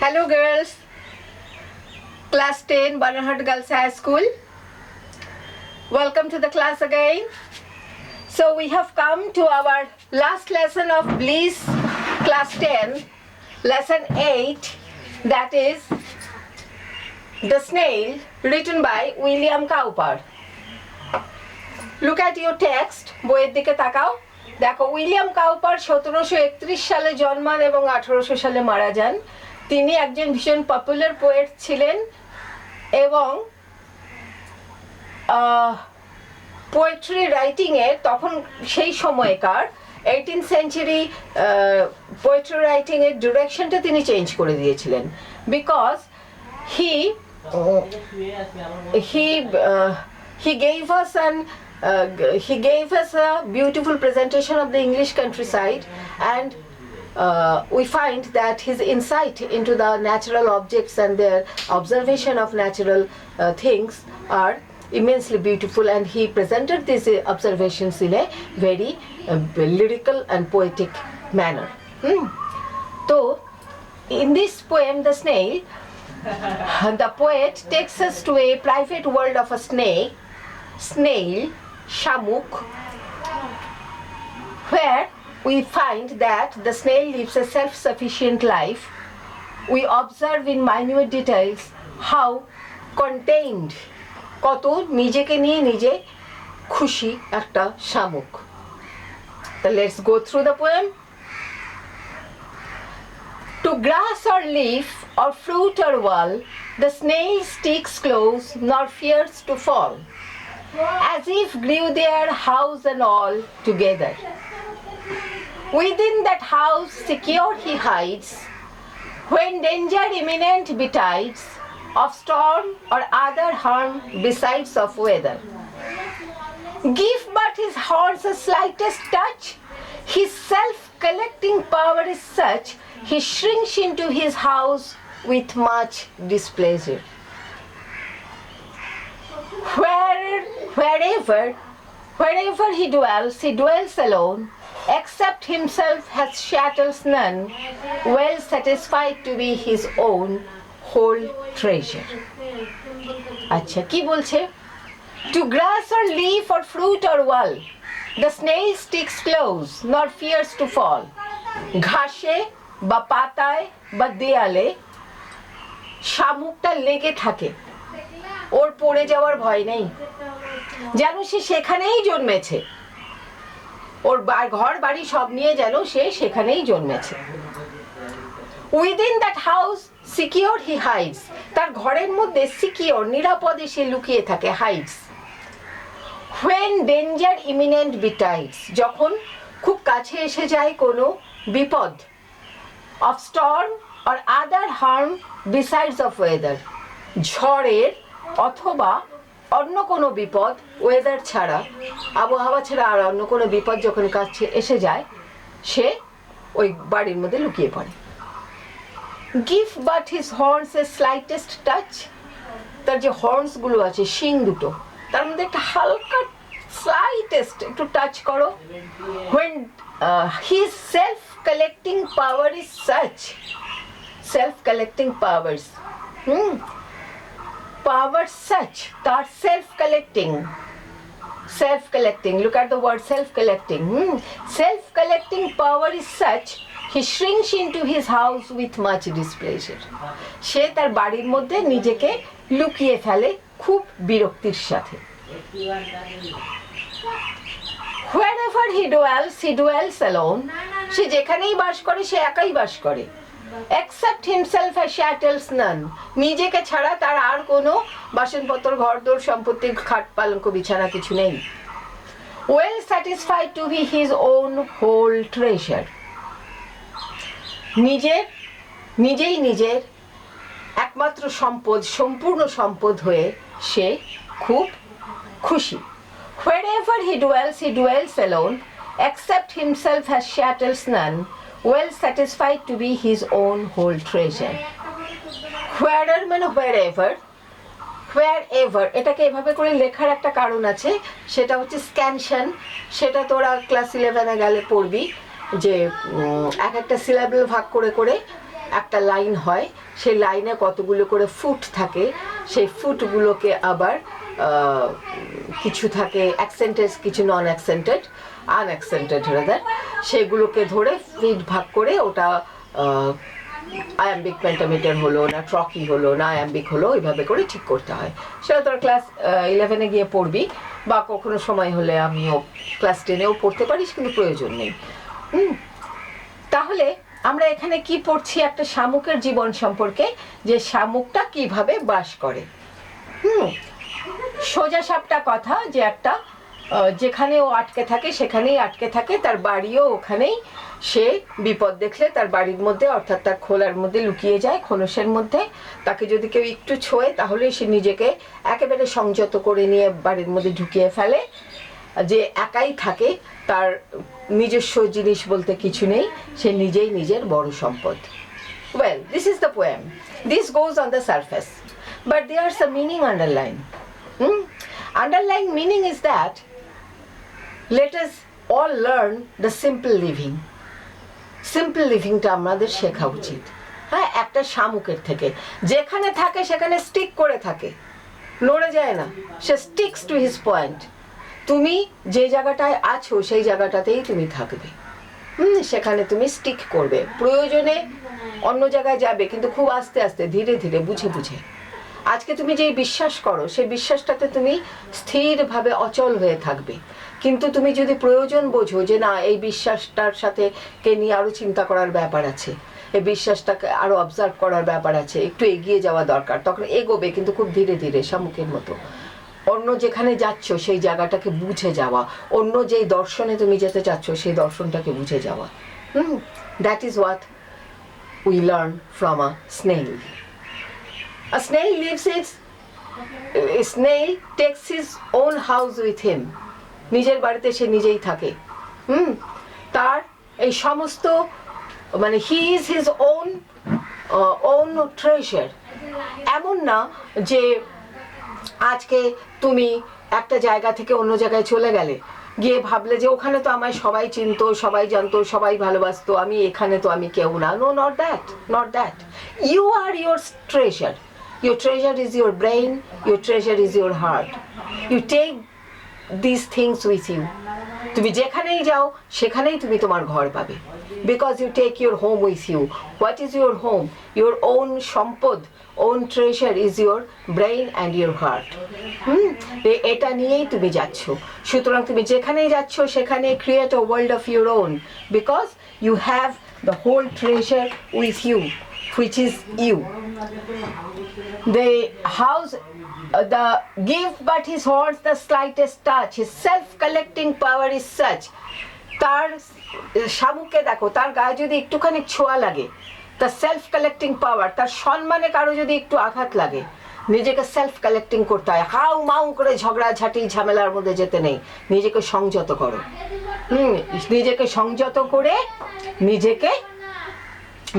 Hello girls, class 10 Bannerhat Girls High School. Welcome to the class again. So we have come to our last lesson of Bliss class 10, lesson 8, that is The Snail, written by William Cowper. Look at your text, বইয়ের দিকে তাকাও। দেখো William Cowper 1731 সালে জন্মান এবং 1800 সালে মারা যান। তিনি একজন ভীষণ পপুলার পোয়েট ছিলেন এবং পোয়েট্রি রাইটিংয়ের তখন সেই সময়কার 18th সেঞ্চুরি পোয়েট্রি রাইটিংয়ের ডিরেকশনটা তিনি চেঞ্জ করে দিয়েছিলেন because he gave us a beautiful presentation of the English countryside, and we find that his insight into the natural objects and their observation of natural things are immensely beautiful, and he presented these observations in a very lyrical and poetic manner. So in this poem, The Snail, the poet takes us to a private world of a snail, Shamuk, where we find that the snail lives a self-sufficient life. We observe in minute details how contained, কত নিজেকে নিয়ে নিজে খুশি একটা শামুক। So let's go through the poem. To grass or leaf or fruit or wall, the snail sticks close nor fears to fall, as if grew their house and all together. Within that house secure he hides, when danger imminent betides, of storm or other harm besides of weather. Give but his horns a slightest touch, his self-collecting power is such, he shrinks into his house with much displeasure. Wherever he dwells alone, except himself has shatters none, well satisfied to be his own whole treasure. আচ্ছা কি বলছে? To grass or leaf or fruit or wall, the snail sticks close nor fears to fall. ঘাসে বা পাতায় বা দেয়ালে শামুকটা লেগে থাকে, ওর পড়ে যাওয়ার ভয় নেই, যেন সে সেখানেই জন্মেছে, ওর ঘর বাড়ি সব নিয়ে যেন সে সেখানেই জন্মেছে। Within that house secure he hides, তার ঘরের মধ্যে সিকিওর নিরাপদে সে লুকিয়ে থাকে, hides. When danger imminent betides, যখন খুব কাছে এসে যায় কোনো বিপদ, of storm or other harm besides of weather, ঝড়ের অথবা অন্য কোনো বিপদ, ওয়েদার ছাড়া, আবহাওয়া ছাড়া আর অন্য কোনো বিপদ যখন কাছে এসে যায় সে ওই বাড়ির মধ্যে লুকিয়ে পড়ে। Give but his horns a slightest touch, তার যে হর্নস গুলো আছে, শিং দুটো, তার মধ্যে একটা হালকা slightest একটু টাচ করো। When his self-collecting power is such, self-collecting powers, power such, তার self-collecting, look at the word self-collecting, self-collecting power is such, he shrinks into his house with much displeasure, সে তার বাড়ির মধ্যে নিজেকে লুকিয়ে ফেলে খুব বিরক্তির সাথে। Wherever he dwells alone, সে যেখানেই বাস করে সে একাই বাস করে। Except himself has shackles none, নিজেকে ছাড়া তার আর কোনো বাসনপত্র ঘরদোর সম্পত্তি খাট পালঙ্ক বিছানা কিছু নেই। Well satisfied to be his own whole treasure, নিজেই নিজের একমাত্র সম্পদ, সম্পূর্ণ সম্পদ হয়ে সে খুব খুশি। Wherever he dwells alone, except himself has shackles none, well satisfied to be his own whole treasure. Wherever মানে wherever, এটাকে এভাবে করে লেখার একটা কারণ আছে, সেটা হচ্ছে স্ক্যানশন। সেটা তোরা ক্লাস 11-এ গেলে পড়বি যে এক একটা সিলেবল ভাগ করে করে একটা লাইন হয়, সেই লাইনে কতগুলো করে ফুট থাকে, সেই ফুটগুলোকে আবার কিছু থাকে অ্যাকসেন্টেড, কিছু নন অ্যাকসেন্টেড, আনঅ্যাকসেন্টেড রাদার, সেগুলোকে ধরে ফিট ভাগ করে ওটা আয়াম্বিক পেন্টামিটার হলো না ট্রকি হলো না আয়াম্বিক হলো, এইভাবে করে ঠিক করতে হয়। সেটা তোর ক্লাস 11-এ গিয়ে পড়বি, বা কখনো সময় হলে আমিও ক্লাস 10-এও পড়তে পারিস, কিন্তু প্রয়োজন নেই। তাহলে আমরা এখানে কি পড়ছি? একটা শামুকের জীবন সম্পর্কে, যে শামুকটা কিভাবে বাস করে। সোজা সাপটা কথা, যে একটা যেখানে ও আটকে থাকে সেখানেই আটকে থাকে, তার বাড়িও ওখানেই। সে বিপদ দেখলে তার বাড়ির মধ্যে, অর্থাৎ তার খোলার মধ্যে লুকিয়ে যায়, খোলসের মধ্যে। তাকে যদি কেউ একটু ছোঁয় তাহলে সে নিজেকে একেবারে সংযত করে নিয়ে বাড়ির মধ্যে ঢুকিয়ে ফেলে। যে একাই থাকে, তার নিজস্ব জিনিস বলতে কিছু নেই, সে নিজেই নিজের বড় সম্পদ। Well, this is the poem. This goes on the surface, but there's a meaning underlying. Underlying meaning is that let us all learn the simple living. Simple লিভিংটা আমাদের শেখা উচিত। হ্যাঁ, একটা শামুকের থেকে, যেখানে থাকে সেখানে স্টিক করে থাকে, নড়ে যায় না, সে স্টিকস টু হিজ পয়েন্ট। তুমি যে জায়গাটায় আছো সেই জায়গাটাতেই তুমি থাকবে, সেখানে তুমি স্টিক করবে। প্রয়োজনে অন্য জায়গায় যাবে, কিন্তু খুব আস্তে আস্তে, ধীরে ধীরে, বুঝে বুঝে। আজকে তুমি যেই বিশ্বাস করো সেই বিশ্বাসটাতে তুমি স্থিরভাবে অচল হয়ে থাকবে, কিন্তু তুমি যদি প্রয়োজন বোঝো যে না, এই বিশ্বাসটার সাথে কে নিয়ে আরো চিন্তা করার ব্যাপার আছে, এই বিশ্বাসটাকে আরো অবজার্ভ করার ব্যাপার আছে, একটু এগিয়ে যাওয়া দরকার, তখন এগোবে, কিন্তু খুব ধীরে ধীরে, শামুকের মতো। অন্য যেখানে যাচ্ছ সেই জায়গাটাকে বুঝে যাওয়া, অন্য যেই দর্শনে তুমি যেতে চাচ্ছ সেই দর্শনটাকে বুঝে যাওয়া। That is what we learn from a snail. A snail lives a snail takes his own house with him. নিজের বাড়িতে সে নিজেই থাকে। তার এই সমস্ত, মানে he is his own treasure. এমন না যে আজকে তুমি একটা জায়গা থেকে অন্য জায়গায় চলে গেলে, গিয়ে ভাবলে যে ওখানে তো আমায় সবাই চিনতো, সবাই জানতো, সবাই ভালোবাসতো, আমি এখানে তো আমি কেউ না। No, not that. You are your treasure. Your treasure is your brain, your treasure is your heart. You take these things with you. তুমি যেখানেই যাও সেখানেই তুমি তোমার ঘর পাবে, because you take your home with you. What is your home? Your own সম্পদ, own treasure is your brain and your heart. এটা নিয়েই তুমি যাচ্ছ। সুতরাং তুমি যেখানেই যাচ্ছ সেখানে create a world of your own, because you have the whole treasure with you, which is you. The house, the give but his horns the slightest touch, his self-collecting power is such. তার শামুককে দেখো, তার গায়ে যদি একটুখানি ছোঁয়া লাগে, তার সেলফ কালেক্টিং পাওয়ার, তার সম্মানে কারো যদি একটু আঘাত লাগে, নিজেকে সেলফ কালেক্টিং করতে হয়। হাউ মাউ করে ঝগড়াঝাটি ঝামেলার মধ্যে যেতে নেই, নিজেকে সংযত করো। নিজেকে সংযত করে নিজেকে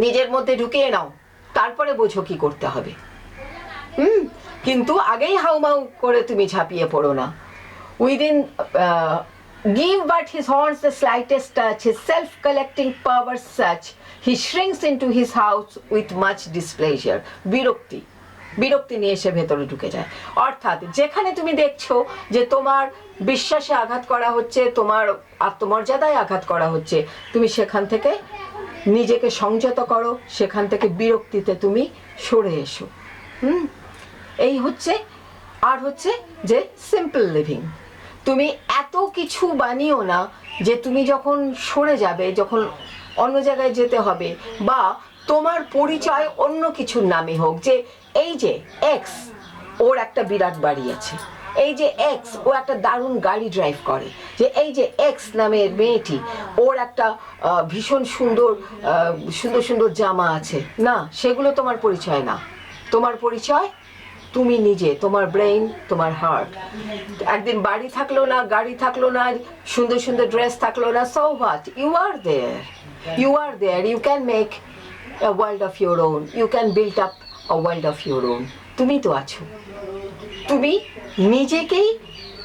নিজের মধ্যে ঢুকিয়ে নাও, তারপরে বোঝো কি করতে হবে। কিন্তু আগেই হাউমাউ করে তুমি ঝাঁপিয়ে পড়ো না। Within give but his horns the slightest touch, his self-collecting power such, he shrinks into his house with much displeasure. বিরক্তি নিয়ে এসে ভেতরে ঢুকে যায়। অর্থাৎ যেখানে তুমি দেখছো যে তোমার বিশ্বাসে আঘাত করা হচ্ছে, তোমার আত্মমর্যাদায় আঘাত করা হচ্ছে, তুমি সেখান থেকে নিজেকে সংযত করো, সেখান থেকে বিরক্তিতে তুমি সরে এসো। এই হচ্ছে, আর হচ্ছে যে সিম্পল লিভিং। তুমি এত কিছু বানিও না যে তুমি যখন সরে যাবে, যখন অন্য জায়গায় যেতে হবে, বা তোমার পরিচয় অন্য কিছুর নামে হোক, যে এই যে এক্স, ওর একটা বিরাট বাড়ি আছে, এই যে এক্স ও একটা দারুণ গাড়ি ড্রাইভ করে, যে এই যে এক্স নামের মেয়েটি, ওর একটা ভীষণ সুন্দর সুন্দর জামা আছে। না, সেগুলো তোমার পরিচয় না। তোমার পরিচয় তুমি নিজে, তোমার ব্রেইন, তোমার হার্ট। একদিন বাড়ি থাকলো না, গাড়ি থাকলো না, সুন্দর সুন্দর ড্রেস থাকলো না, so what, you are there, you can make a world of your own, you can build up a world of your own. তুমি তো আছো, তুমি নিজেকেই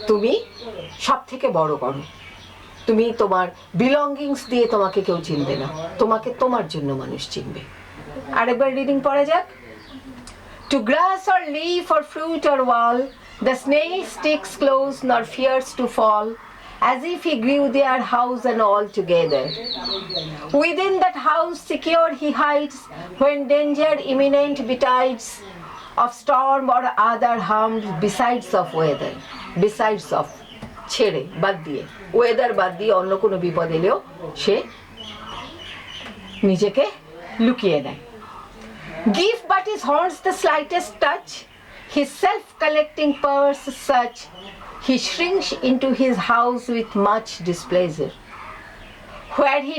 তুমি সব থেকে বড় করো। তুমি তোমার বিলঙ্গিংস দিয়ে তোমাকে কেউ চিনবে না, তোমাকে তোমার জন্য মানুষ চিনবে। আরেকবার রিডিং পড়া যাক। To grass or leaf or fruit or wall, the snail sticks close nor fears to fall, as if he grew their house and all together. Within that house secure he hides, when danger imminent betides, of storm or other harm, besides of weather. Besides of ছেড়ে বাদ দিয়ে, weather বাদ দিয়ে অন্য কোনো বিপদ এলেও সে নিজেকে লুকিয়ে নেয়। Give but his horns the slightest touch, his self-collecting purse such, he shrinks into his house with much displeasure. Where he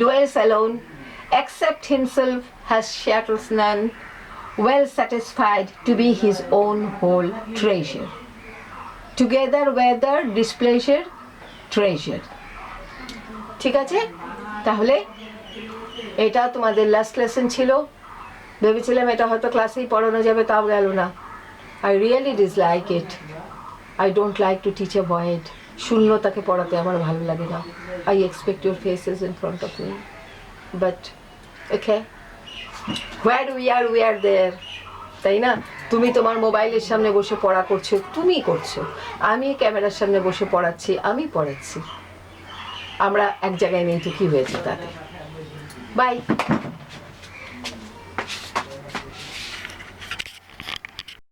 dwells alone, except himself has shackles none, well satisfied to be his own whole treasure. Together weather, displeasure, treasure. ঠিক আছে, তাহলে এটা তোমাদের last lesson ছিল। ভেবেছিলাম এটা হয়তো ক্লাসেই পড়ানো যাবে, তাও গেল না। I really dislike it. I don't like to teach a void. শূন্যতাকে পড়াতে আমার ভালো লাগে না। I expect your faces in front of me, but okay, where we are there, তাই না? তুমি তোমার মোবাইলের সামনে বসে পড়া করছো, তুমি করছো, আমি ক্যামেরার সামনে বসে পড়াচ্ছি, আমি পড়াচ্ছি। আমরা এক জায়গায় নেই তো কি হয়েছে তাতে? বাই।